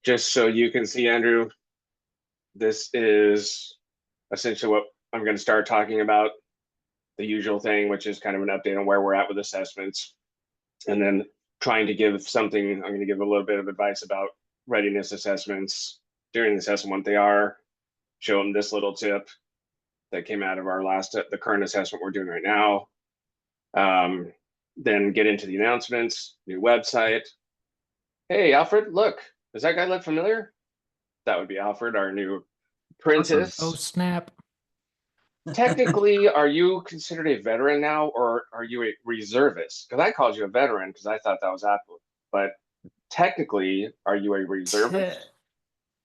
just so you can see, Andrew, this is essentially what I'm going to start talking about, the usual thing, which is kind of an update on where we're at with assessments. And then trying to give something, I'm going to give a little bit of advice about readiness assessments during the assessment, what they are, show them this little tip that came out of our the current assessment we're doing right now. Then get into the announcements, new website. Hey, Alfred, look, does that guy look familiar? That would be Alfred, our new Oh, apprentice. snap. Technically, are you considered a veteran now, or are you a reservist? Because I called you a veteran because I thought that was applicable. But technically, are you a Te reservist?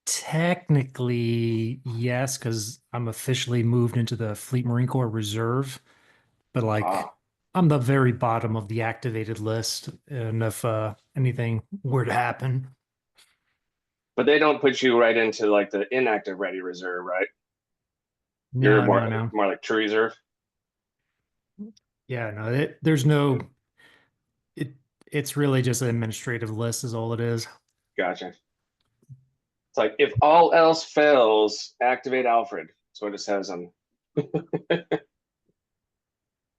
Technically, yes, because I'm officially moved into the Fleet Marine Corps Reserve, but like Ah, I'm the very bottom of the activated list. And if anything were to happen, but they don't put you right into like the inactive ready reserve, right? You're no, more no, no. more like true reserve. Yeah, no, there's no it it's really just an administrative list is all it is. Gotcha. It's like if all else fails, activate Alfred. That's what it says on.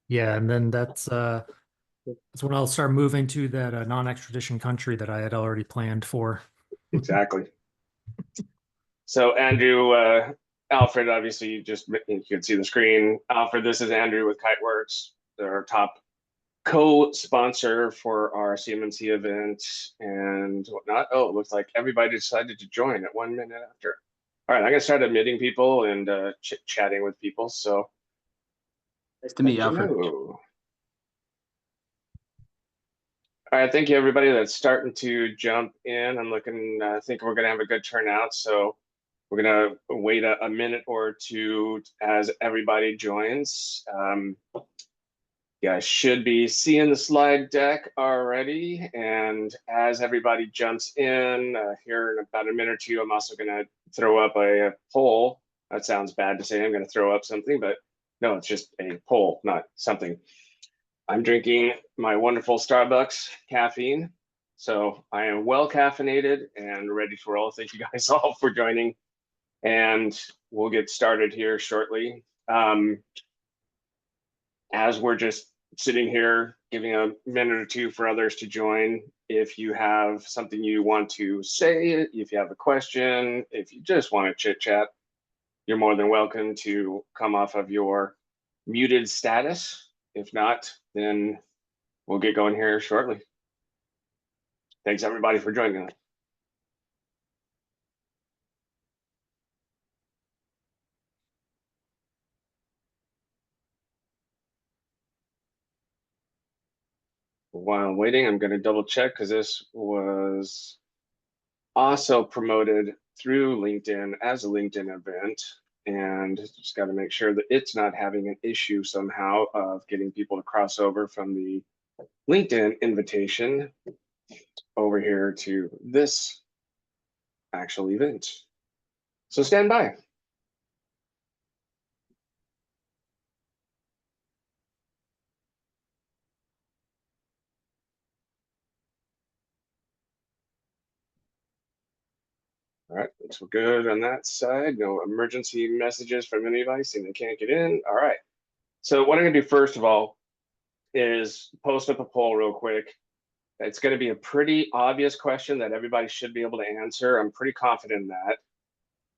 Yeah, and then that's when I'll start moving to that non-extradition country that I had already planned for. Exactly. So Andrew, Alfred, obviously you can see the screen. Alfred, this is Andrew with Kiteworks. They're our top co-sponsor for our CMMC event and whatnot. Oh, it looks like everybody decided to join at 1 minute after. All right, I'm gonna start admitting people and chit-chatting with people. So Nice to meet let you, you Alfred. know. All right, thank you everybody that's starting to jump in. I'm looking, I think we're gonna have a good turnout. So we're gonna wait a minute or two as everybody joins. You guys should be seeing the slide deck already. And as everybody jumps in here in about a minute or two, I'm also gonna throw up a poll. That sounds bad to say I'm gonna throw up something, but no, it's just a poll, not something. I'm drinking my wonderful Starbucks caffeine. So I am well caffeinated and ready to roll. Thank you guys all for joining. And we'll get started here shortly. As we're just sitting here giving a minute or two for others to join, if you have something you want to say, if you have a question, if you just want to chit chat, you're more than welcome to come off of your muted status. If not, then we'll get going here shortly. Thanks everybody for joining us. While I'm waiting, I'm going to double check because this was also promoted through LinkedIn as a LinkedIn event. And just got to make sure that it's not having an issue somehow of getting people to cross over from the LinkedIn invitation over here to this actual event. So stand by. All right, looks good on that side. No emergency messages from anybody saying they can't get in. All right. So what I'm gonna do first of all is post up a poll real quick. It's going to be a pretty obvious question that everybody should be able to answer. I'm pretty confident in that.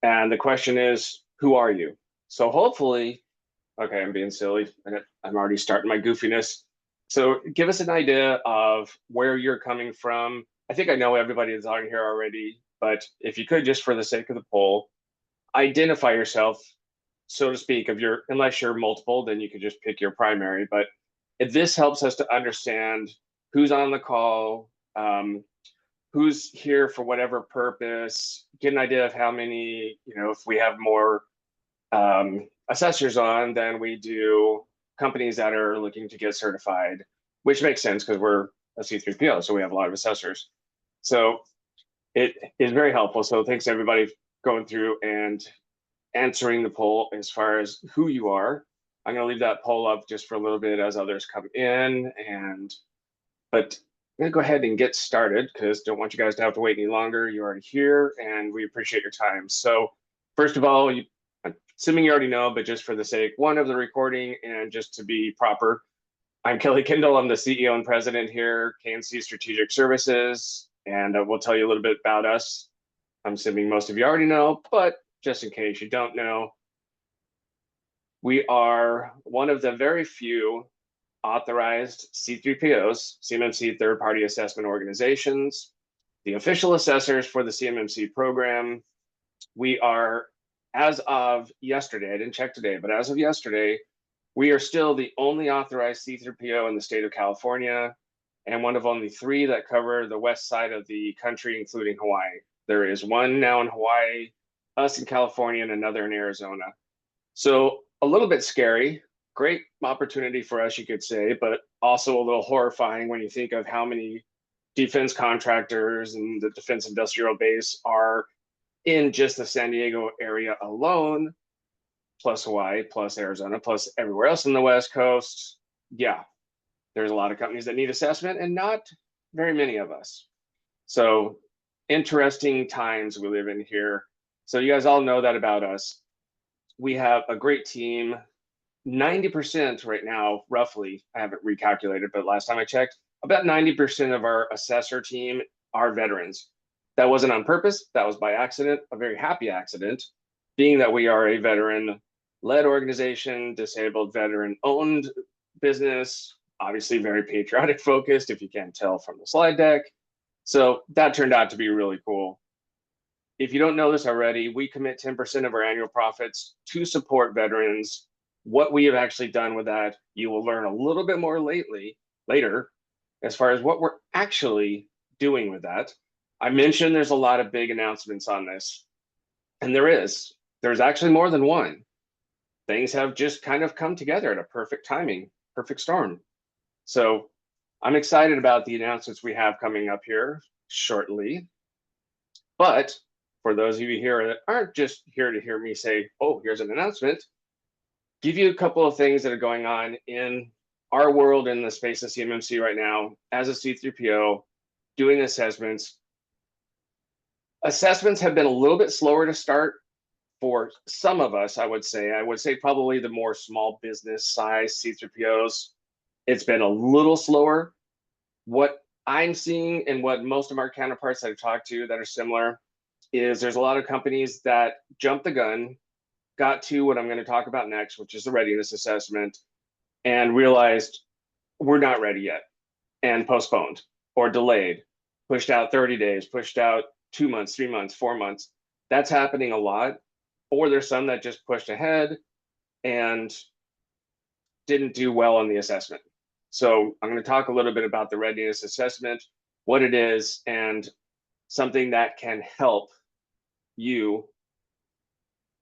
And the question is, who are you? So hopefully, okay, I'm being silly. I'm already starting my goofiness. So give us an idea of where you're coming from. I think I know everybody that's on here already, but if you could, just for the sake of the poll, identify yourself, so to speak, of your, unless you're multiple, then you could just pick your primary. But if this helps us to understand who's on the call, who's here for whatever purpose, get an idea of how many, if we have more assessors on than we do companies that are looking to get certified, which makes sense because we're a C3PO, so we have a lot of assessors. So it is very helpful. So thanks everybody going through and answering the poll as far as who you are. I'm going to leave that poll up just for a little bit as others come in, but going to go ahead and get started because don't want you guys to have to wait any longer. You're already here and we appreciate your time. So first of all, I'm assuming you already know, but just for the sake, one, of the recording and just to be proper, I'm Kelly Kendall. I'm the CEO and president here, KNC Strategic Services, and we'll tell you a little bit about us. I'm assuming most of you already know, but just in case you don't know, we are one of the very few authorized C3POs, CMMC third-party assessment organizations, the official assessors for the CMMC program. We are, as of yesterday, I didn't check today, but as of yesterday, we are still the only authorized C3PO in the state of California and one of only 3 that cover the west side of the country, including Hawaii. There is one now in Hawaii, us in California, and another in Arizona. So a little bit scary. Great opportunity for us, you could say, but also a little horrifying when you think of how many defense contractors and the defense industrial base are in just the San Diego area alone, plus Hawaii, plus Arizona, plus everywhere else in the West Coast. Yeah, there's a lot of companies that need assessment and not very many of us. So interesting times we live in here. So you guys all know that about us. We have a great team. 90% right now, roughly, I haven't recalculated, but last time I checked, about 90% of our assessor team are veterans. That wasn't on purpose, that was by accident, a very happy accident, being that we are a veteran-led organization, disabled veteran-owned business, obviously very patriotic focused, if you can't tell from the slide deck. So that turned out to be really cool. If you don't know this already, we commit 10% of our annual profits to support veterans. What we have actually done with that, you will learn a little bit more later, as far as what we're actually doing with that. I mentioned there's a lot of big announcements on this, and there's actually more than one. Things have just kind of come together at a perfect timing, perfect storm. So I'm excited about the announcements we have coming up here shortly. But for those of you here that aren't just here to hear me say, oh, here's an announcement, give you a couple of things that are going on in our world in the space of CMMC right now as a C3PO doing assessments. Assessments have been a little bit slower to start for some of us, I would say. I would say probably the more small business size C3POs. It's been a little slower. What I'm seeing and what most of our counterparts that I've talked to that are similar is there's a lot of companies that jumped the gun, got to what I'm going to talk about next, which is the readiness assessment, and realized we're not ready yet, and postponed or delayed, pushed out 30 days, pushed out 2 months, 3 months, 4 months. That's happening a lot. Or there's some that just pushed ahead and didn't do well on the assessment. So I'm going to talk a little bit about the readiness assessment, what it is, and something that can help you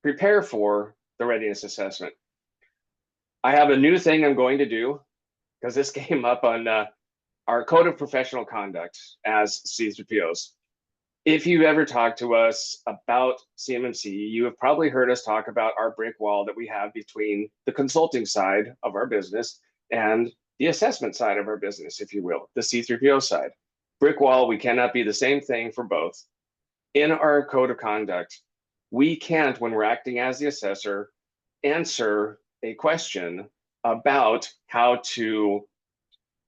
prepare for the readiness assessment. I have a new thing I'm going to do because this came up on our code of professional conduct as C3POs. If you've ever talked to us about CMMC, you have probably heard us talk about our brick wall that we have between the consulting side of our business and the assessment side of our business, if you will, the C3PO side. Brick wall, we cannot be the same thing for both. In our code of conduct, we can't, when we're acting as the assessor, answer a question about how to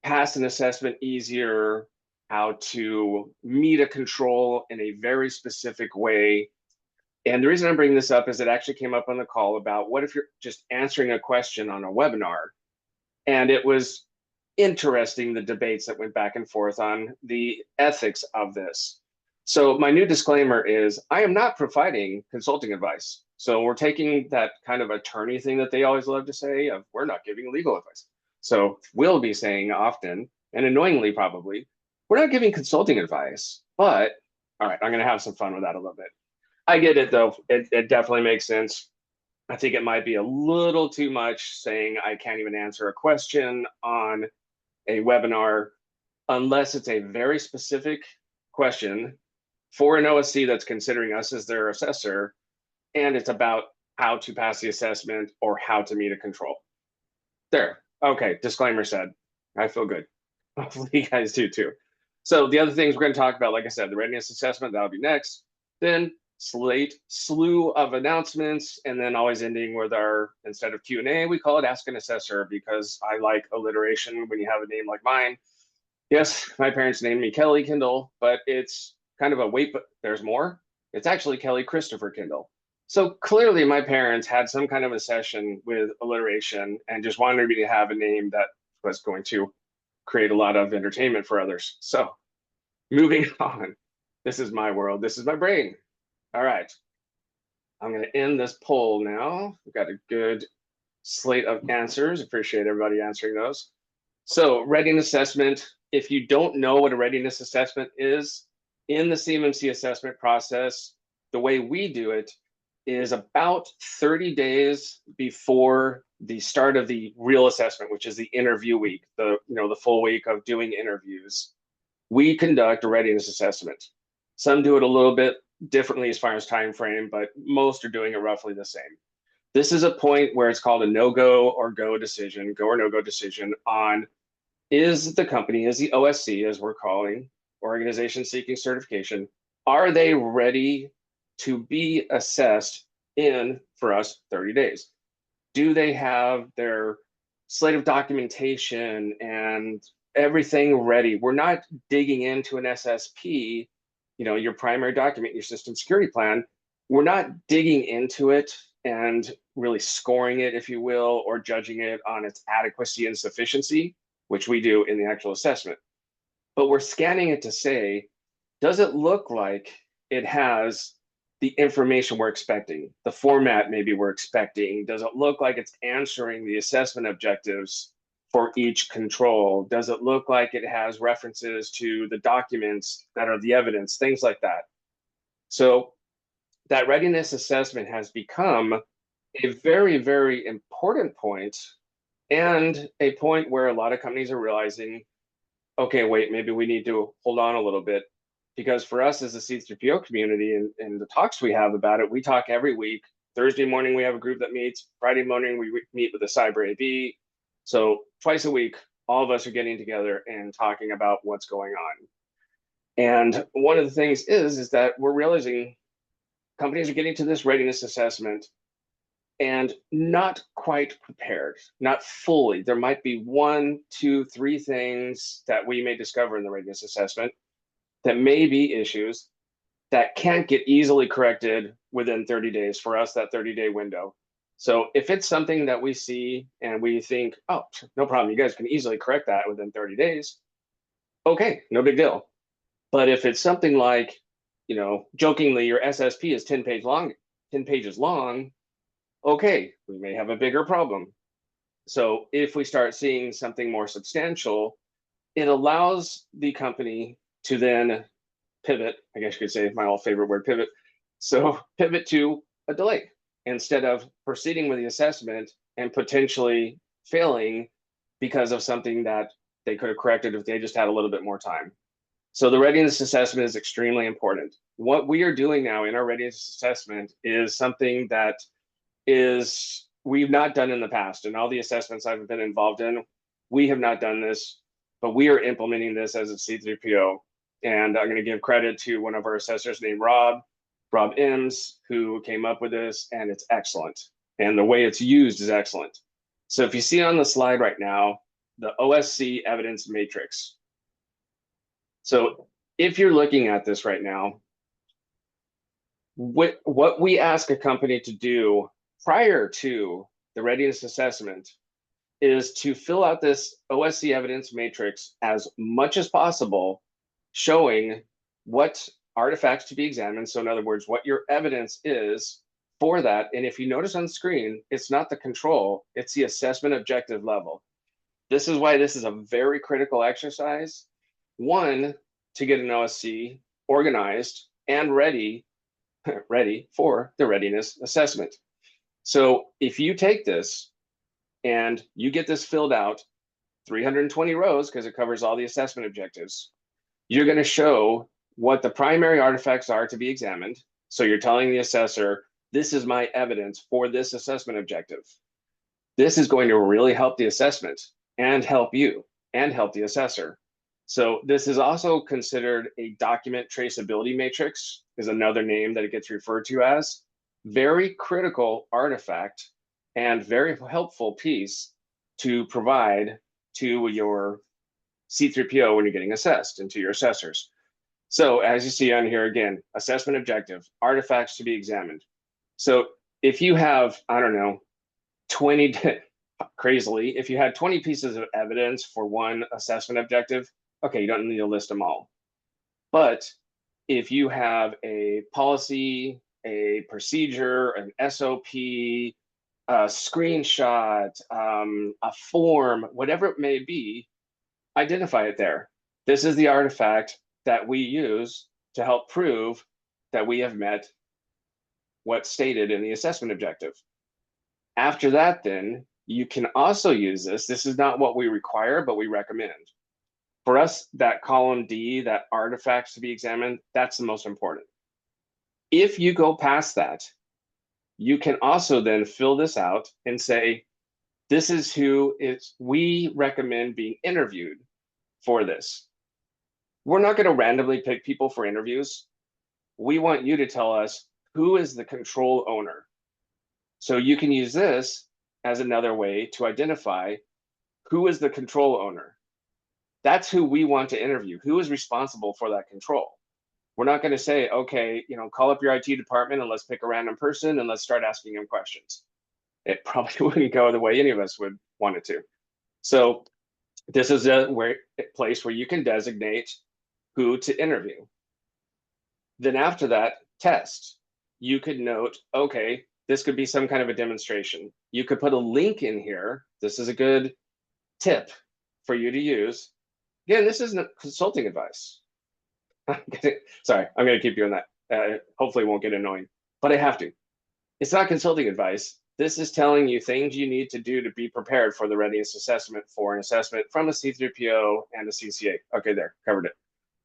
pass an assessment easier, how to meet a control in a very specific way. And the reason I'm bringing this up is it actually came up on the call about what if you're just answering a question on a webinar. And it was interesting, the debates that went back and forth on the ethics of this. So my new disclaimer is I am not providing consulting advice. So we're taking that kind of attorney thing that they always love to say of we're not giving legal advice. So we'll be saying often, and annoyingly probably, we're not giving consulting advice, but all right, I'm going to have some fun with that a little bit. I get it though. It definitely makes sense. I think it might be a little too much saying I can't even answer a question on a webinar unless it's a very specific question for an OSC that's considering us as their assessor, and it's about how to pass the assessment or how to meet a control. There. Okay, disclaimer said. I feel good. Hopefully you guys do too. So the other things we're going to talk about, like I said, the readiness assessment, that'll be next. Then slew of announcements, and then always ending with our, instead of Q&A, we call it Ask an Assessor, because I like alliteration when you have a name like mine. Yes, my parents named me Kelly Kindle, but it's kind of a wait, but there's more. It's actually Kelly Christopher Kindle. So clearly my parents had some kind of a session with alliteration and just wanted me to have a name that was going to create a lot of entertainment for others. So moving on, this is my world, this is my brain. All right, I'm going to end this poll now. We've got a good slate of answers. Appreciate everybody answering those. So readiness assessment, if you don't know what a readiness assessment is, in the CMMC assessment process, the way we do it is about 30 days before the start of the real assessment, which is the interview week, the full week of doing interviews. We conduct a readiness assessment. Some do it a little bit differently as far as time frame, but most are doing it roughly the same. This is a point where it's called a no-go or go decision, go or no-go decision on, is the company, is the OSC, as we're calling, organization seeking certification, are they ready to be assessed in, for us, 30 days? Do they have their slate of documentation and everything ready? We're not digging into an SSP, your primary document, your system security plan. We're not digging into it and really scoring it, if you will, or judging it on its adequacy and sufficiency, which we do in the actual assessment. But we're scanning it to say, does it look like it has the information we're expecting, the format maybe we're expecting? Does it look like it's answering the assessment objectives for each control? Does it look like it has references to the documents that are the evidence, things like that? So that readiness assessment has become a very, very important point, and a point where a lot of companies are realizing, okay, wait, maybe we need to hold on a little bit. Because for us as a C3PO community and the talks we have about it, we talk every week. Thursday morning, we have a group that meets. Friday morning, we meet with the Cyber AB. So twice a week, all of us are getting together and talking about what's going on. And one of the things is that we're realizing companies are getting to this readiness assessment and not quite prepared, not fully. There might be 1, 2, 3 things that we may discover in the readiness assessment that may be issues that can't get easily corrected within 30 days. For us, that 30-day window. So if it's something that we see and we think, oh, no problem, you guys can easily correct that within 30 days, okay, no big deal. But if it's something like, jokingly, your SSP is 10 pages long, okay, we may have a bigger problem. So if we start seeing something more substantial, it allows the company to then pivot, I guess you could say, my old favorite word, pivot. So pivot to a delay instead of proceeding with the assessment and potentially failing because of something that they could have corrected if they just had a little bit more time. So the readiness assessment is extremely important. What we are doing now in our readiness assessment is something that we've not done in the past. And all the assessments I've been involved in, we have not done this, but we are implementing this as a C3PO. And I'm going to give credit to one of our assessors named Rob Ims, who came up with this, and it's excellent. And the way it's used is excellent. So if you see on the slide right now, the OSC evidence matrix. So if you're looking at this right now, what we ask a company to do prior to the readiness assessment is to fill out this OSC evidence matrix as much as possible, showing what artifacts to be examined. So in other words, what your evidence is for that. And if you notice on the screen, it's not the control, it's the assessment objective level. This is why this is a very critical exercise. One, to get an OSC organized and ready for the readiness assessment. So if you take this and you get this filled out, 320 rows, because it covers all the assessment objectives, you're going to show what the primary artifacts are to be examined. So you're telling the assessor, this is my evidence for this assessment objective. This is going to really help the assessment and help you and help the assessor. So this is also considered a document traceability matrix, is another name that it gets referred to as. Very critical artifact and very helpful piece to provide to your C3PO when you're getting assessed and to your assessors. So as you see on here again, assessment objective, artifacts to be examined. So if you have, I don't know, 20, crazily, if you had 20 pieces of evidence for one assessment objective, okay, you don't need to list them all. But if you have a policy, a procedure, an SOP, a screenshot, a form, whatever it may be, identify it there. This is the artifact that we use to help prove that we have met what's stated in the assessment objective. After that, then, you can also use this. This is not what we require, but we recommend. For us, that column D, that artifacts to be examined, that's the most important. If you go past that, you can also then fill this out and say, this is who we recommend being interviewed for this. We're not going to randomly pick people for interviews. We want you to tell us who is the control owner. So you can use this as another way to identify who is the control owner. That's who we want to interview. Who is responsible for that control? We're not going to say, okay, call up your IT department and let's pick a random person and let's start asking them questions. It probably wouldn't go the way any of us would want it to. So this is a place where you can designate who to interview. Then after that, test. You could note, okay, this could be some kind of a demonstration. You could put a link in here. This is a good tip for you to use. Again, this isn't consulting advice. Sorry, I'm going to keep you on that. Hopefully it won't get annoying, but I have to. It's not consulting advice. This is telling you things you need to do to be prepared for the readiness assessment for an assessment from a C3PO and a CCA. Okay, there, covered it.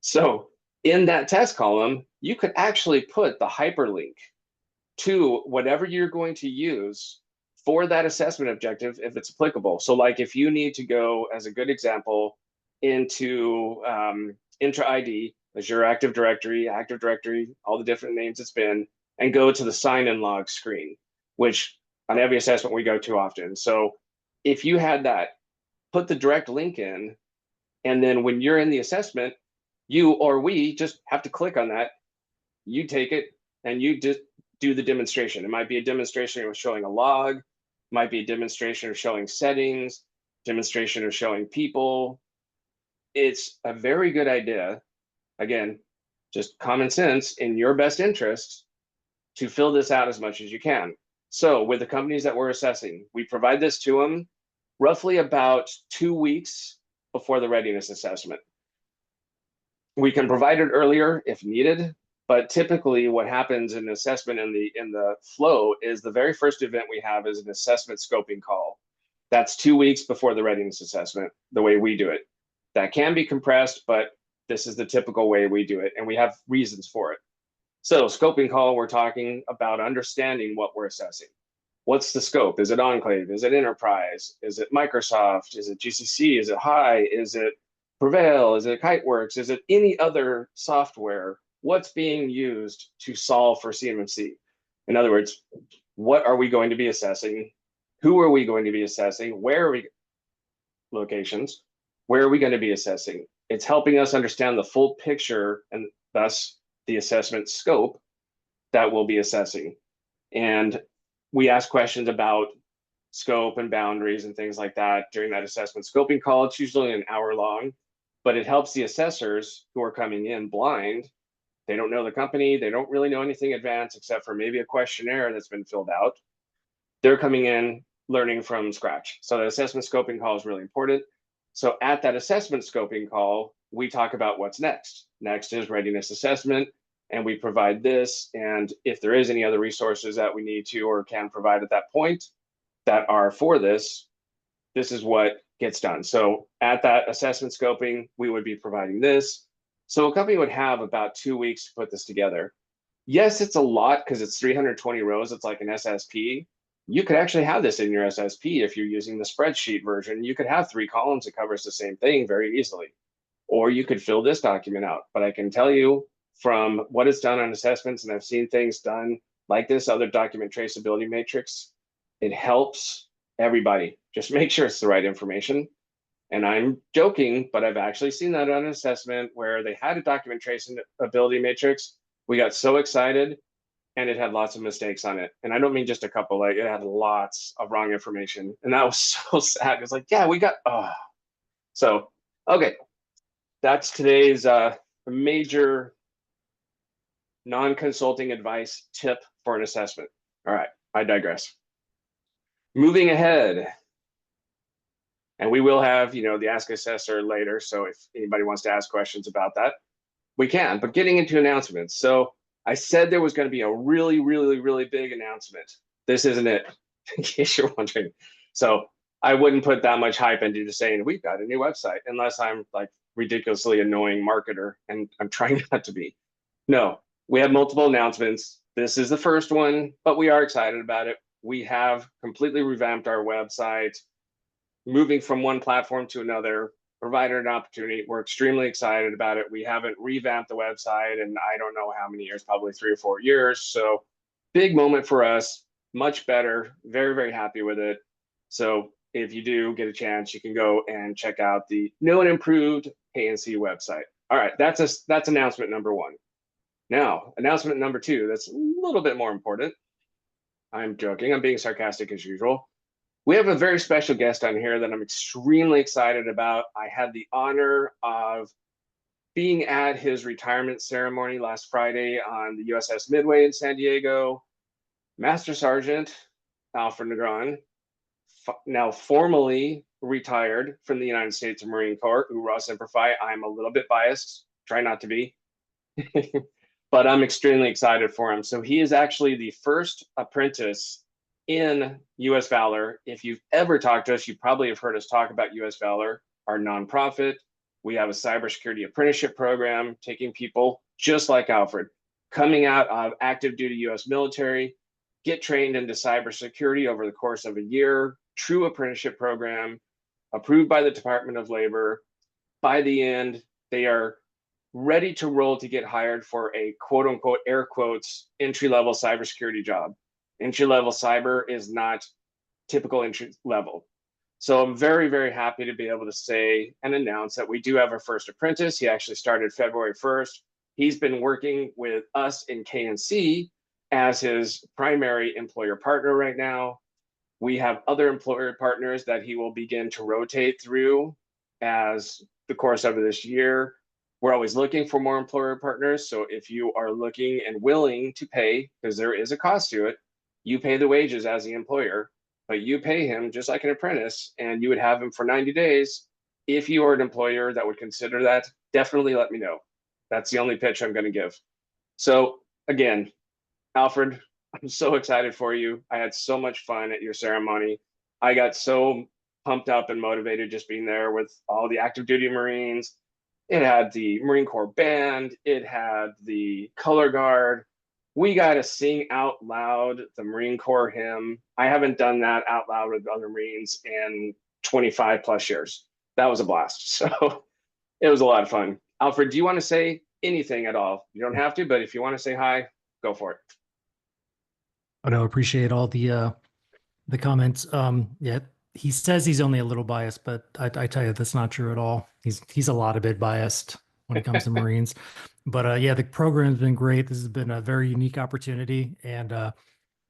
So in that test column, you could actually put the hyperlink to whatever you're going to use for that assessment objective if it's applicable. So like if you need to go, as a good example, into Intra ID, Azure Active Directory, all the different names it's been, and go to the sign-in log screen, which on every assessment we go to often. So if you had that, put the direct link in, and then when you're in the assessment, you or we just have to click on that, you take it, and you just do the demonstration. It might be a demonstration of showing a log, might be a demonstration of showing settings, demonstration of showing people. It's a very good idea, again, just common sense, in your best interest to fill this out as much as you can. So with the companies that we're assessing, we provide this to them roughly about 2 weeks before the readiness assessment. We can provide it earlier if needed, but typically what happens in assessment in the flow is the very first event we have is an assessment scoping call. That's 2 weeks before the readiness assessment, the way we do it. That can be compressed, but this is the typical way we do it, and we have reasons for it. So scoping call, we're talking about understanding what we're assessing. What's the scope? Is it Enclave? Is it Enterprise? Is it Microsoft? Is it GCC? Is it High? Is it Prevail? Is it Kiteworks? Is it any other software? What's being used to solve for CMMC? In other words, what are we going to be assessing? Who are we going to be assessing? Where are we? Locations. Where are we going to be assessing? It's helping us understand the full picture and thus the assessment scope that we'll be assessing. And we ask questions about scope and boundaries and things like that during that assessment scoping call. It's usually an hour long, but it helps the assessors who are coming in blind. They don't know the company. They don't really know anything advanced except for maybe a questionnaire that's been filled out. They're coming in learning from scratch. So the assessment scoping call is really important. So at that assessment scoping call, we talk about what's next. Next is readiness assessment, and we provide this. And if there is any other resources that we need to or can provide at that point that are for this, this is what gets done. So at that assessment scoping, we would be providing this. So a company would have about 2 weeks to put this together. Yes, it's a lot because it's 320 rows. It's like an SSP. You could actually have this in your SSP if you're using the spreadsheet version. You could have 3 columns that covers the same thing very easily. or you could fill this document out. But I can tell you from what is done on assessments, and I've seen things done like this other document traceability matrix, it helps everybody. Just make sure it's the right information. And I'm joking, but I've actually seen that on an assessment where they had a document traceability matrix. We got so excited and it had lots of mistakes on it. And I don't mean just a couple, like it had lots of wrong information. And that was so sad. It's like, yeah, we got, So, okay. That's today's major non-consulting advice tip for an assessment. All right, I digress. Moving ahead. And we will have, the Ask Assessor later. So if anybody wants to ask questions about that, we can. But getting into announcements. So I said there was going to be a really, really, really big announcement. This isn't it, in case you're wondering. So I wouldn't put that much hype into just saying we've got a new website, unless I'm like ridiculously annoying marketer, and I'm trying not to be. No, we have multiple announcements. This is the first one, but we are excited about it. We have completely revamped our website, moving from one platform to another, provided an opportunity. We're extremely excited about it. We haven't revamped the website in I don't know how many years, probably 3 or 4 years. So big moment for us, much better, very, very happy with it. So if you do get a chance, you can go and check out the new and improved KNC website. All right, that's announcement number 1. Now, announcement number 2, that's a little bit more important. I'm joking, I'm being sarcastic as usual. We have a very special guest on here that I'm extremely excited about. I had the honor of being at his retirement ceremony last Friday on the USS Midway in San Diego. Master Sergeant Alfred Negron, now formally retired from the United States Marine Corps. Hoorah, Semper Fi. I'm a little bit biased, try not to be, but I'm extremely excited for him. So he is actually the first apprentice in US Valor. If you've ever talked to us, you probably have heard us talk about US Valor, our nonprofit. We have a cybersecurity apprenticeship program, taking people just like Alfred, coming out of active duty US military, get trained into cybersecurity over the course of a year, true apprenticeship program, approved by the Department of Labor. By the end, they are ready to roll to get hired for a quote unquote, air quotes, entry-level cybersecurity job. Entry-level cyber is not typical entry level. So I'm very, very happy to be able to say and announce that we do have our first apprentice. He actually started February 1st. He's been working with us in KNC as his primary employer partner right now. We have other employer partners that he will begin to rotate through as the course of this year. We're always looking for more employer partners. So if you are looking and willing to pay, because there is a cost to it, you pay the wages as the employer, but you pay him just like an apprentice, and you would have him for 90 days. If you are an employer that would consider that, definitely let me know. That's the only pitch I'm going to give. So again, Alfred, I'm so excited for you. I had so much fun at your ceremony. I got so pumped up and motivated just being there with all the active duty Marines. It had the Marine Corps band. It had the color guard. We got to sing out loud the Marine Corps hymn. I haven't done that out loud with other Marines in 25 plus years. That was a blast. So it was a lot of fun. Alfred, do you want to say anything at all? You don't have to, but if you want to say hi, go for it. I know, appreciate all the comments. Yeah, he says he's only a little biased, but I tell you, that's not true at all. He's a lot of bit biased when it comes to Marines. But yeah, the program's been great. This has been a very unique opportunity. And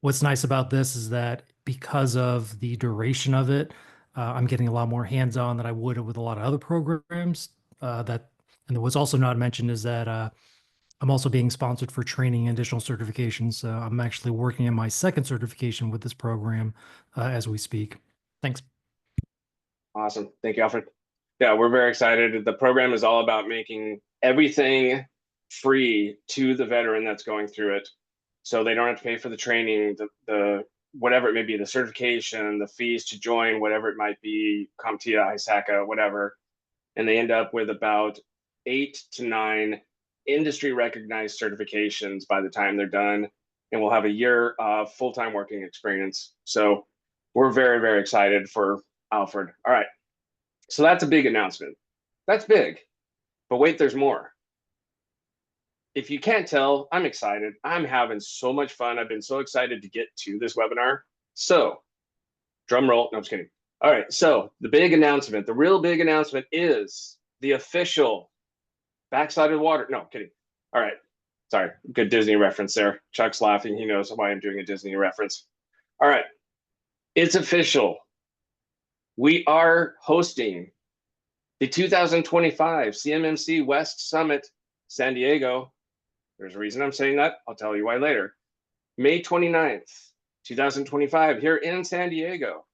what's nice about this is that because of the duration of it, I'm getting a lot more hands-on than I would with a lot of other programs. And what's also not mentioned is that I'm also being sponsored for training and additional certifications. I'm actually working on my second certification with this program as we speak. Thanks. Awesome. Thank you, Alfred. Yeah, we're very excited. The program is all about making everything free to the veteran that's going through it. So they don't have to pay for the training, the whatever it may be, the certification, the fees to join, whatever it might be, CompTIA, ISACA, whatever. And they end up with about 8 to 9 industry recognized certifications by the time they're done. And we'll have a year of full-time working experience. So we're very, very excited for Alfred. All right. So that's a big announcement. That's big. But wait, there's more. If you can't tell, I'm excited. I'm having so much fun. I've been so excited to get to this webinar. So, drum roll. No, I'm just kidding. All right. So, the big announcement, the real big announcement is the official backside of the water. No, kidding. All right. Sorry. Good Disney reference there. Chuck's laughing. He knows why I'm doing a Disney reference. All right. It's official. We are hosting the 2025 CMMC West Summit San Diego. There's a reason I'm saying that. I'll tell you why later. May 29th, 2025, here in San Diego.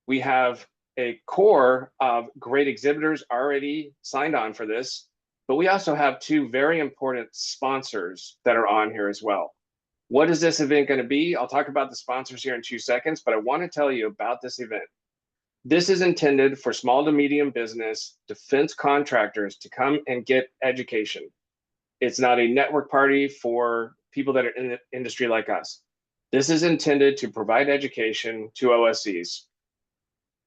We have a core of great exhibitors already signed on for this, but we also have two very important sponsors that are on here as well. What is this event going to be? I'll talk about the sponsors here in 2 seconds, but I want to tell you about this event. This is intended for small to medium business defense contractors to come and get education. It's not a network party for people that are in the industry like us. This is intended to provide education to OSCs.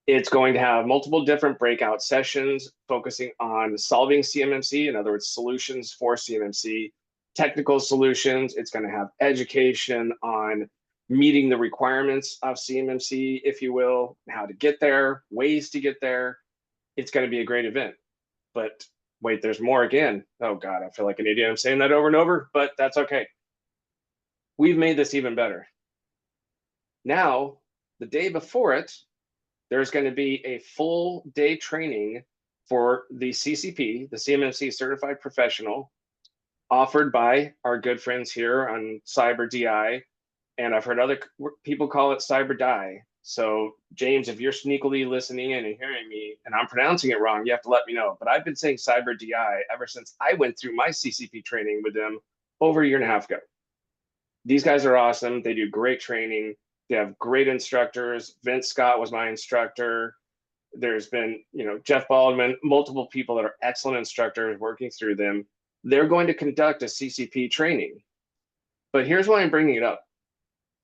It's going to have multiple different breakout sessions focusing on solving CMMC, in other words, solutions for CMMC, technical solutions. It's going to have education on meeting the requirements of CMMC, if you will, how to get there, ways to get there. It's going to be a great event. But wait, there's more again. Oh God, I feel like an idiot. I'm saying that over and over, but that's okay. We've made this even better. Now, the day before it, there's going to be a full day training for the CCP, the CMMC Certified Professional, offered by our good friends here on Cyber DI. And I've heard other people call it Cyber Die. So James, if you're sneakily listening in and hearing me and I'm pronouncing it wrong, you have to let me know. But I've been saying Cyber DI ever since I went through my CCP training with them over a year and a half ago. These guys are awesome. They do great training. They have great instructors. Vince Scott was my instructor. There's been, Jeff Baldwin, multiple people that are excellent instructors working through them. They're going to conduct a CCP training. But here's why I'm bringing it up.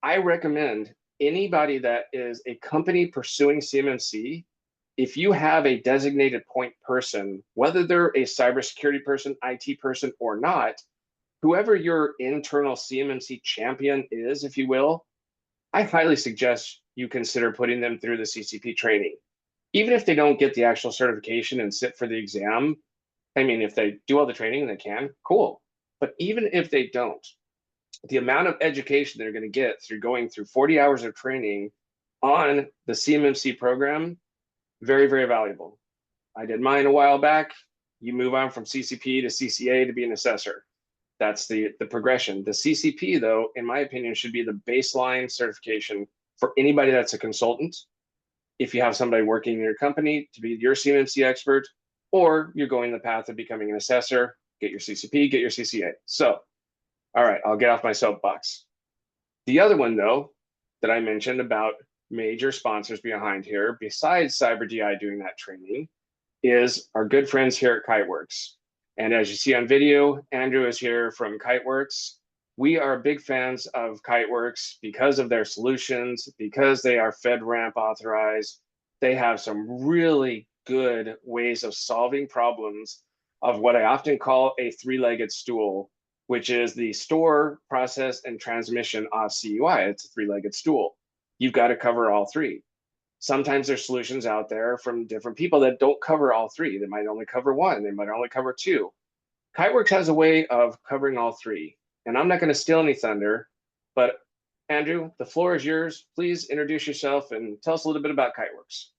I recommend anybody that is a company pursuing CMMC, if you have a designated point person, whether they're a cybersecurity person, IT person, or not, whoever your internal CMMC champion is, if you will, I highly suggest you consider putting them through the CCP training. Even if they don't get the actual certification and sit for the exam, I mean, if they do all the training and they can, cool. But even if they don't, the amount of education they're going to get through going through 40 hours of training on the CMMC program, very, very valuable. I did mine a while back. You move on from CCP to CCA to be an assessor. That's the progression. The CCP, though, in my opinion, should be the baseline certification for anybody that's a consultant. If you have somebody working in your company to be your CMMC expert, or you're going the path of becoming an assessor, get your CCP, get your CCA. So, all right, I'll get off my soapbox. The other one, though, that I mentioned about major sponsors behind here, besides Cyber DI doing that training, is our good friends here at Kiteworks. And as you see on video, Andrew is here from Kiteworks. We are big fans of Kiteworks because of their solutions, because they are FedRAMP authorized. They have some really good ways of solving problems of what I often call a three-legged stool, which is the store, process, and transmission of CUI. It's a three-legged stool. You've got to cover all three. Sometimes there's solutions out there from different people that don't cover all three. They might only cover one. They might only cover two. Kiteworks has a way of covering all three. And I'm not going to steal any thunder, but Andrew, the floor is yours. Please introduce yourself and tell us a little bit about Kiteworks.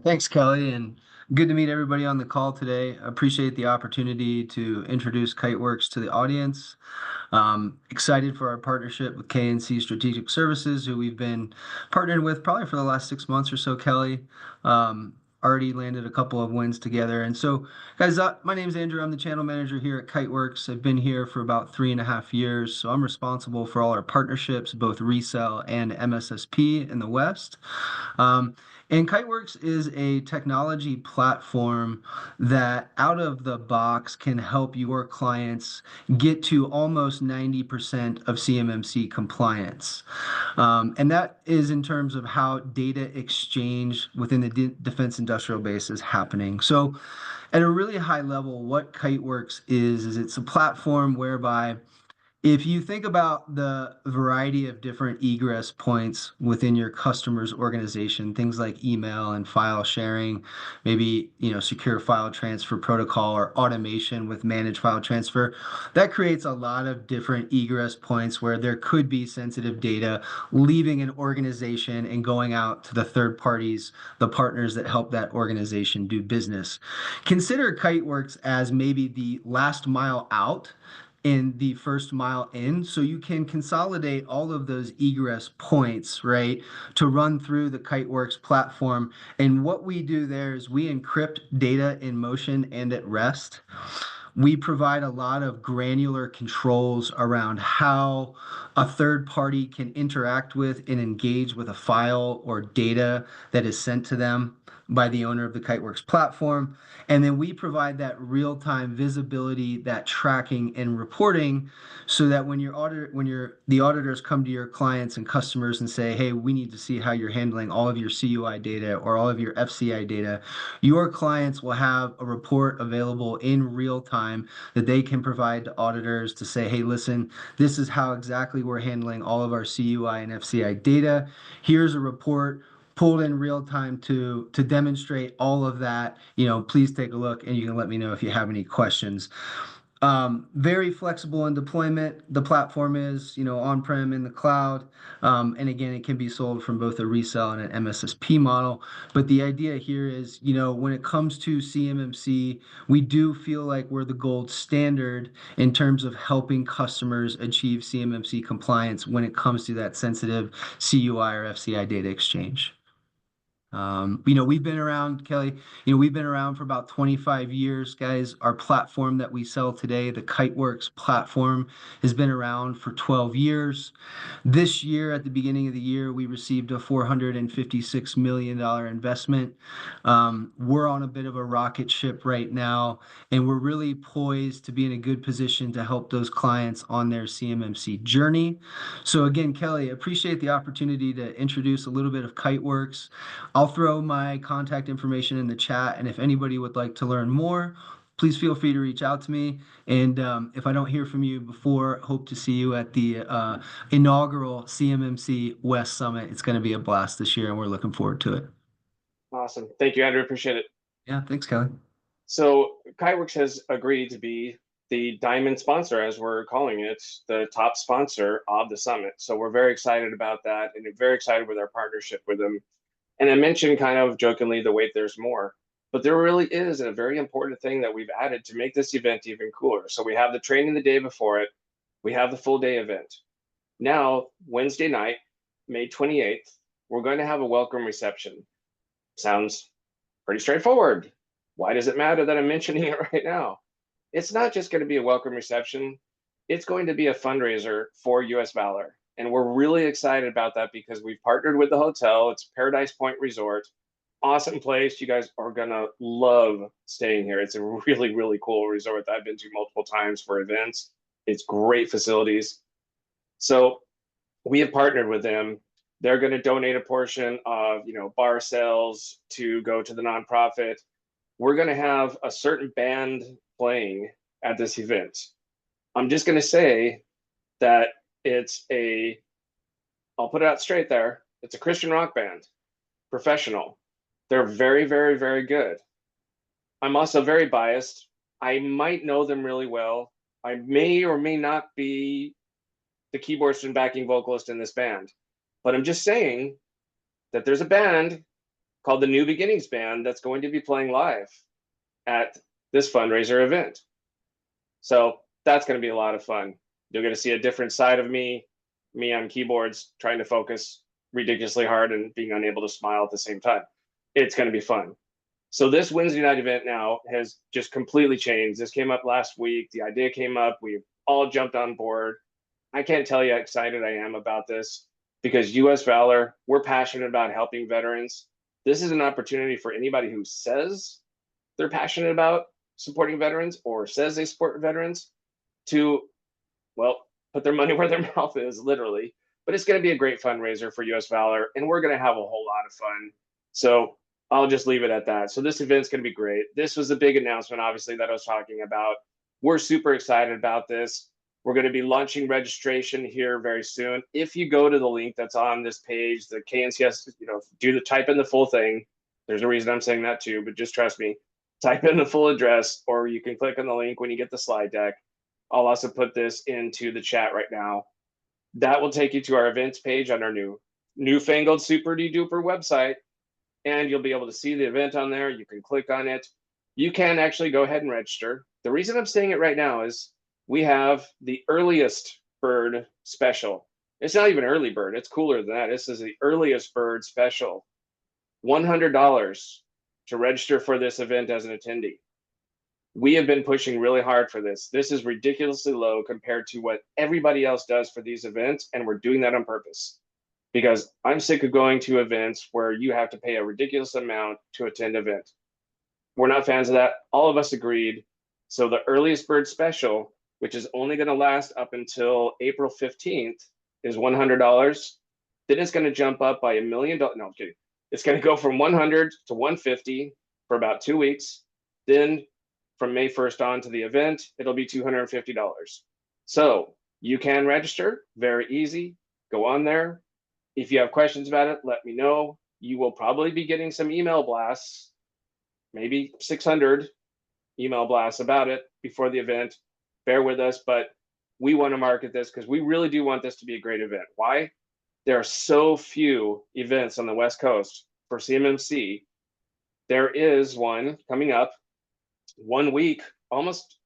Thanks, Kelly, and good to meet everybody on the call today. I appreciate the opportunity to introduce Kiteworks to the audience. Excited for our partnership with KNC Strategic Services, who we've been partnered with probably for the last 6 months or so, Kelly. Already landed a couple of wins together. And so, guys, my name is Andrew. I'm the channel manager here at Kiteworks. I've been here for about 3.5 years. So I'm responsible for all our partnerships, both resell and MSSP in the West. And Kiteworks is a technology platform that out of the box can help your clients get to almost 90% of CMMC compliance. And that is in terms of how data exchange within the defense industrial base is happening. So at a really high level, what Kiteworks is it's a platform whereby if you think about the variety of different egress points within your customer's organization, things like email and file sharing, maybe, secure file transfer protocol or automation with managed file transfer, that creates a lot of different egress points where there could be sensitive data leaving an organization and going out to the third parties, the partners that help that organization do business. Consider Kiteworks as maybe the last mile out in the first mile in, so you can consolidate all of those egress points, right, to run through the Kiteworks platform. And what we do there is we encrypt data in motion and at rest. We provide a lot of granular controls around how a third party can interact with and engage with a file or data that is sent to them by the owner of the Kiteworks platform. And then we provide that real-time visibility, that tracking and reporting, so that when the auditors come to your clients and customers and say, hey, we need to see how you're handling all of your CUI data or all of your FCI data, your clients will have a report available in real time that they can provide to auditors to say, hey, listen, this is how exactly we're handling all of our CUI and FCI data. Here's a report pulled in real time to demonstrate all of that. Please take a look and you can let me know if you have any questions. Very flexible in deployment. The platform is, on-prem in the cloud. And again, it can be sold from both a resell and an MSSP model. But the idea here is, when it comes to CMMC, we do feel like we're the gold standard in terms of helping customers achieve CMMC compliance when it comes to that sensitive CUI or FCI data exchange. We've been around, Kelly, we've been around for about 25 years, guys. Our platform that we sell today, the Kiteworks platform, has been around for 12 years. This year, at the beginning of the year, we received a $456 million investment. We're on a bit of a rocket ship right now, and we're really poised to be in a good position to help those clients on their CMMC journey. So again, Kelly, appreciate the opportunity to introduce a little bit of Kiteworks. I'll throw my contact information in the chat, and if anybody would like to learn more, please feel free to reach out to me. And if I don't hear from you before, hope to see you at the inaugural CMMC West Summit. It's going to be a blast this year, and we're looking forward to it. Awesome. Thank you, Andrew. Appreciate it. Yeah, thanks, Kelly. So Kiteworks has agreed to be the diamond sponsor, as we're calling it, the top sponsor of the summit. So we're very excited about that, and very excited with our partnership with them. And I mentioned kind of jokingly the wait, there's more, but there really is a very important thing that we've added to make this event even cooler. So we have the training the day before it. We have the full day event. Now, Wednesday night, May 28th, we're going to have a welcome reception. Sounds pretty straightforward. Why does it matter that I'm mentioning it right now? It's not just going to be a welcome reception. It's going to be a fundraiser for US Valor. And we're really excited about that because we've partnered with the hotel. It's Paradise Point Resort. Awesome place. You guys are going to love staying here. It's a really, really cool resort that I've been to multiple times for events. It's great facilities. So we have partnered with them. They're going to donate a portion of, bar sales to go to the nonprofit. We're going to have a certain band playing at this event. I'm just going to say that I'll put it out straight there. It's a Christian rock band, professional. They're very, very, very good. I'm also very biased. I might know them really well. I may or may not be the keyboardist and backing vocalist in this band, but I'm just saying that there's a band called the New Beginnings Band that's going to be playing live at this fundraiser event. So that's going to be a lot of fun. You're going to see a different side of me on keyboards, trying to focus ridiculously hard and being unable to smile at the same time. It's going to be fun. So this Wednesday night event now has just completely changed. This came up last week. The idea came up. We've all jumped on board. I can't tell you how excited I am about this because US Valor, we're passionate about helping veterans. This is an opportunity for anybody who says they're passionate about supporting veterans or says they support veterans to, put their money where their mouth is, literally. But it's going to be a great fundraiser for US Valor, and we're going to have a whole lot of fun. So I'll just leave it at that. So this event's going to be great. This was a big announcement, obviously, that I was talking about. We're super excited about this. We're going to be launching registration here very soon. If you go to the link that's on this page, the KNCS, type in the full thing. There's a reason I'm saying that too, but just trust me. Type in the full address, or you can click on the link when you get the slide deck. I'll also put this into the chat right now. That will take you to our events page on our newfangled super duper website, and you'll be able to see the event on there. You can click on it. You can actually go ahead and register. The reason I'm saying it right now is we have the earliest bird special. It's not even early bird. It's cooler than that. This is the earliest bird special. $100 to register for this event as an attendee. We have been pushing really hard for this. This is ridiculously low compared to what everybody else does for these events, and we're doing that on purpose because I'm sick of going to events where you have to pay a ridiculous amount to attend an event. We're not fans of that. All of us agreed. So the earliest bird special, which is only going to last up until April 15th, is $100. Then it's going to jump up by $1 million. No, I'm kidding. It's going to go from 100 to 150 for about 2 weeks. Then from May 1st on to the event, it'll be $250. So you can register, very easy. Go on there. If you have questions about it, let me know. You will probably be getting some email blasts, maybe 600 email blasts about it before the event. Bear with us, but we want to market this because we really do want this to be a great event. Why? There are so few events on the West Coast for CMMC. There is one coming up 1 week, almost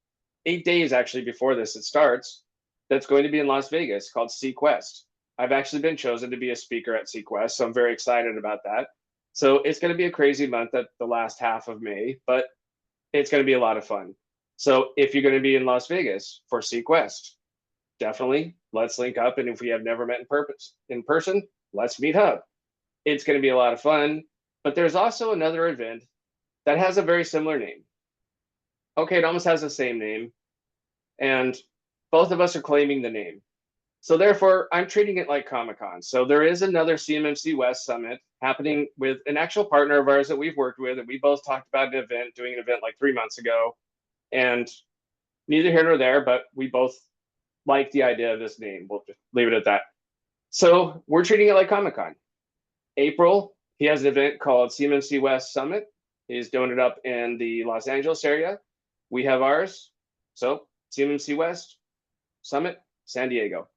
8 days actually before this it starts, that's going to be in Las Vegas called Sequest. I've actually been chosen to be a speaker at Sequest, so I'm very excited about that. So it's going to be a crazy month at the last half of May, but it's going to be a lot of fun. So if you're going to be in Las Vegas for Sequest, definitely let's link up. And if we have never met in person, let's meet up. It's going to be a lot of fun. But there's also another event that has a very similar name. Okay, it almost has the same name. And both of us are claiming the name. So therefore, I'm treating it like Comic-Con. So there is another CMMC West Summit happening with an actual partner of ours that we've worked with. And we both talked about doing an event like 3 months ago. And neither here nor there, but we both like the idea of this name. We'll just leave it at that. So we're treating it like Comic-Con. April, he has an event called CMMC West Summit. He's doing it up in the Los Angeles area. We have ours. So CMMC West Summit, San Diego.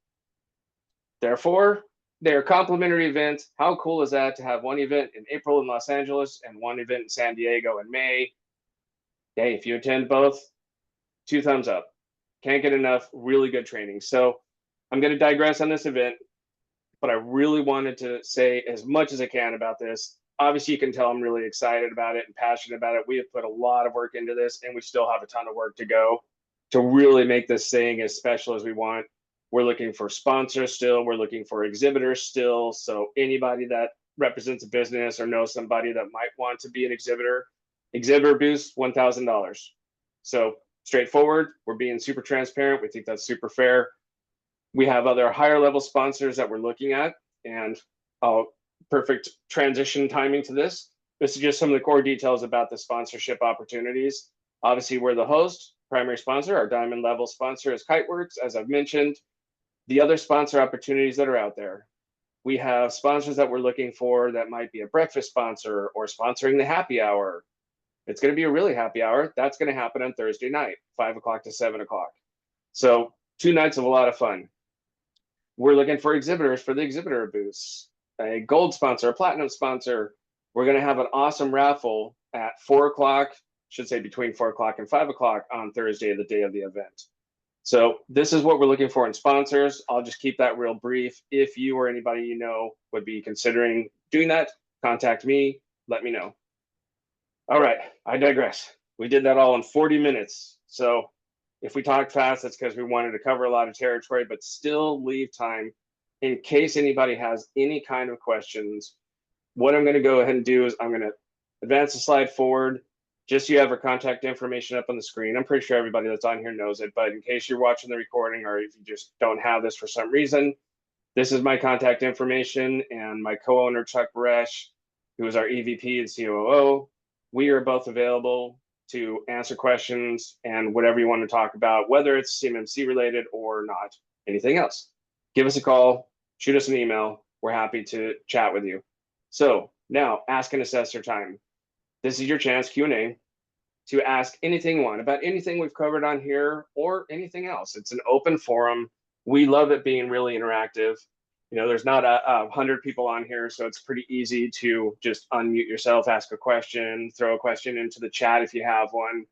Therefore, they're complementary events. How cool is that to have one event in April in Los Angeles and one event in San Diego in May? Hey, if you attend both, 2 thumbs up. Can't get enough really good training. So I'm going to digress on this event, but I really wanted to say as much as I can about this. Obviously, you can tell I'm really excited about it and passionate about it. We have put a lot of work into this, and we still have a ton of work to go to really make this thing as special as we want. We're looking for sponsors still. We're looking for exhibitors still. So anybody that represents a business or knows somebody that might want to be an exhibitor boost, $1,000. So straightforward. We're being super transparent. We think that's super fair. We have other higher level sponsors that we're looking at, and perfect transition timing to this. This is just some of the core details about the sponsorship opportunities. Obviously, we're the host, primary sponsor. Our diamond level sponsor is Kiteworks, as I've mentioned. The other sponsor opportunities that are out there, we have sponsors that we're looking for that might be a breakfast sponsor or sponsoring the happy hour. It's going to be a really happy hour. That's going to happen on Thursday night, 5 o'clock to 7 o'clock. So 2 nights of a lot of fun. We're looking for exhibitors for the exhibitor booths, a gold sponsor, a platinum sponsor. We're going to have an awesome raffle at 4 o'clock, should say between 4 o'clock and 5 o'clock on Thursday, the day of the event. So this is what we're looking for in sponsors. I'll just keep that real brief. If you or anybody you know would be considering doing that, contact me, let me know. All right, I digress. We did that all in 40 minutes. So if we talked fast, that's because we wanted to cover a lot of territory, but still leave time in case anybody has any kind of questions. What I'm going to go ahead and do is I'm going to advance the slide forward. Just so you have our contact information up on the screen. I'm pretty sure everybody that's on here knows it, but in case you're watching the recording or if you just don't have this for some reason, this is my contact information, and my co-owner, Chuck Baresh, who is our EVP and COO. We are both available to answer questions and whatever you want to talk about, whether it's CMMC related or not, anything else. Give us a call, shoot us an email. We're happy to chat with you. So now, ask and assessor time. This is your chance, Q&A, to ask anything you want about anything we've covered on here or anything else. It's an open forum. We love it being really interactive. You know, there's not 100 people on here, so it's pretty easy to just unmute yourself, ask a question, throw a question into the chat if you have one.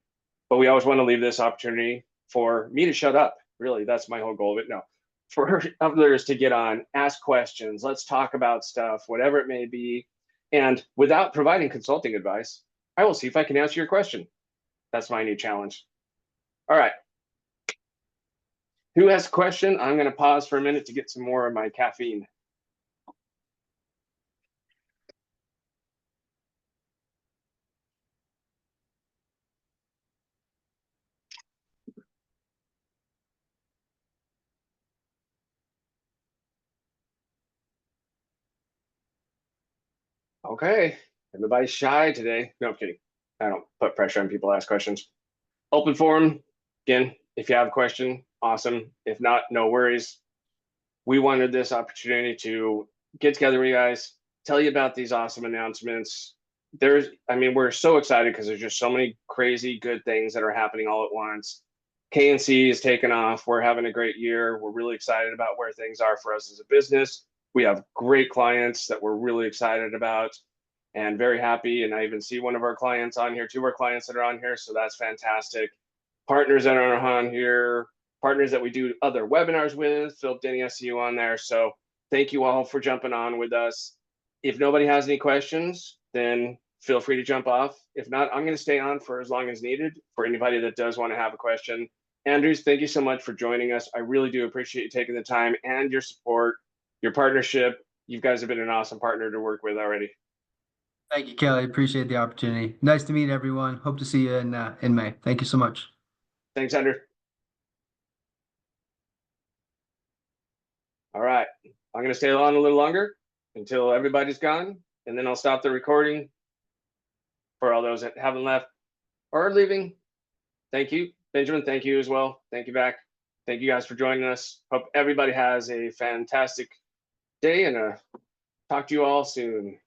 But we always want to leave this opportunity for me to shut up. Really, that's my whole goal of it. No, for others to get on, ask questions, let's talk about stuff, whatever it may be. And without providing consulting advice, I will see if I can answer your question. That's my new challenge. All right. Who has a question? I'm going to pause for a minute to get some more of my caffeine. Okay, everybody's shy today. No, I'm kidding. I don't put pressure on people to ask questions. Open forum. Again, if you have a question, awesome. If not, no worries. We wanted this opportunity to get together with you guys, tell you about these awesome announcements. We're so excited because there's just so many crazy good things that are happening all at once. KNC is taking off. We're having a great year. We're really excited about where things are for us as a business. We have great clients that we're really excited about and very happy. And I even see one of our clients on here, two of our clients that are on here. So that's fantastic. Partners that are on here, partners that we do other webinars with. Philip, Denny, I see you on there. So thank you all for jumping on with us. If nobody has any questions, then feel free to jump off. If not, I'm going to stay on for as long as needed for anybody that does want to have a question. Andrews, thank you so much for joining us. I really do appreciate you taking the time and your support, your partnership. You guys have been an awesome partner to work with already. Thank you, Kelly. Appreciate the opportunity. Nice to meet everyone. Hope to see you in May. Thank you so much. Thanks, Andrew. All right, I'm going to stay on a little longer until everybody's gone, and then I'll stop the recording for all those that haven't left or are leaving. Thank you, Benjamin. Thank you as well. Thank you back. Thank you guys for joining us. Hope everybody has a fantastic day, and talk to you all soon.